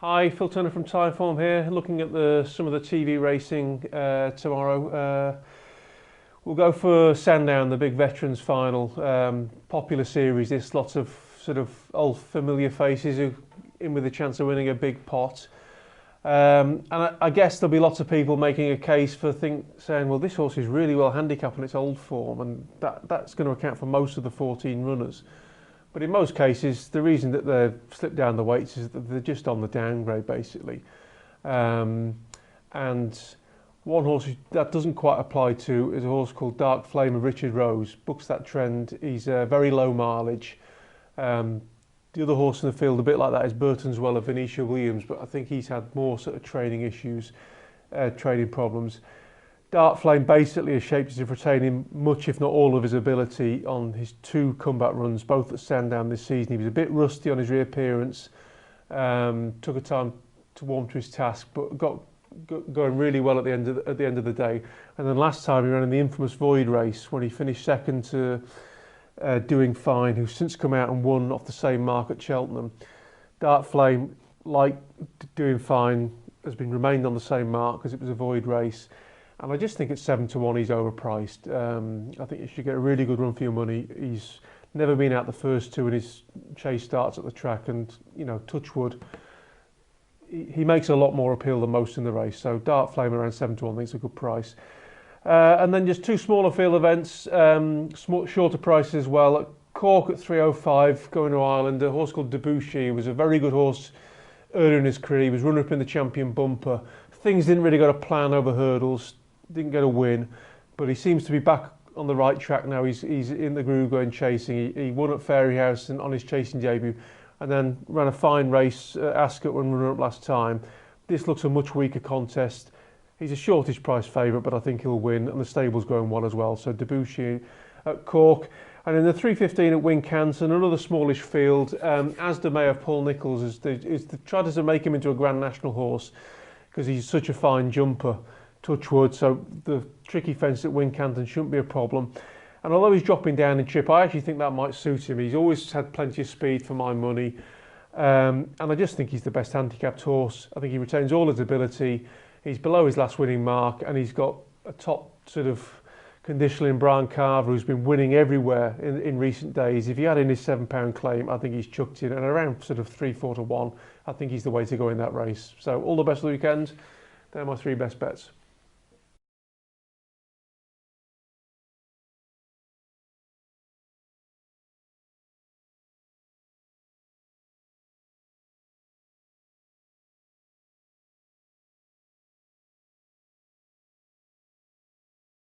Hi, Phil Turner from Timeform here, looking at some of the TV racing tomorrow. We'll go for Sandown, the big veterans final. Popular series, this lots of sort of old familiar faces who in with a chance of winning a big pot. And I guess there'll be lots of people making a case for saying, well, this horse is really well handicapped in its old form, and that's going to account for most of the 14 runners. But in most cases, the reason that they've slipped down the weights is that they're just on the downgrade, basically. And one horse that doesn't quite apply to is a horse called Dark Flame of Richard Rose. Books that trend. He's very low mileage. The other horse in the field, a bit like that, is Burton's Well of Venetia Williams, but I think he's had more sort of training issues, training problems. Dark Flame basically has shaped into retaining much, if not all, of his ability on his two comeback runs, both at Sandown this season. He was a bit rusty on his reappearance, took a time to warm to his task, but got going really well at the end of the day. And then last time he ran in the infamous Void race when he finished second to Doing Fine, who's since come out and won off the same mark at Cheltenham. Dark Flame, like Doing Fine, has remained on the same mark because it was a Void race. And I just think at 7-1 he's overpriced. I think you should get a really good run for your money. He's never been out the first two in his chase starts at the track, and touch wood, he makes a lot more appeal than most in the race. So Dark Flame around 7-1, I think it's a good price. And then just two smaller field events, shorter prices as well. At Cork at 3:05, going to Ireland, a horse called Debussy was a very good horse earlier in his career. He was runner-up in the Champion Bumper. Things didn't really go to plan over hurdles. Didn't get a win, but he seems to be back on the right track now. He's in the groove going chasing. He won at Fairyhouse on his chasing debut, and then ran a fine race at Ascot when runner-up last time. This looks a much weaker contest. He's a shortish price favourite, but I think he'll win, and the stable's going well as well. So Debussy at Cork. And in the 3:15 at Wincanton, another smallish field, Asda May of Paul Nicholls is tried to make him into a Grand National horse because he's such a fine jumper. Touch wood, so the tricky fence at Wincanton shouldn't be a problem. And although he's dropping down in trip, I actually think that might suit him. He's always had plenty of speed for my money, and I just think he's the best handicapped horse. I think he retains all his ability. He's below his last winning mark, and he's got a top sort of conditional in Brian Carver, who's been winning everywhere in recent days. If he had in his £7 claim, I think he's chucked in, and around sort of 3-4 to 1, I think he's the way to go in that race. So all the best of the weekend. They're my three best bets.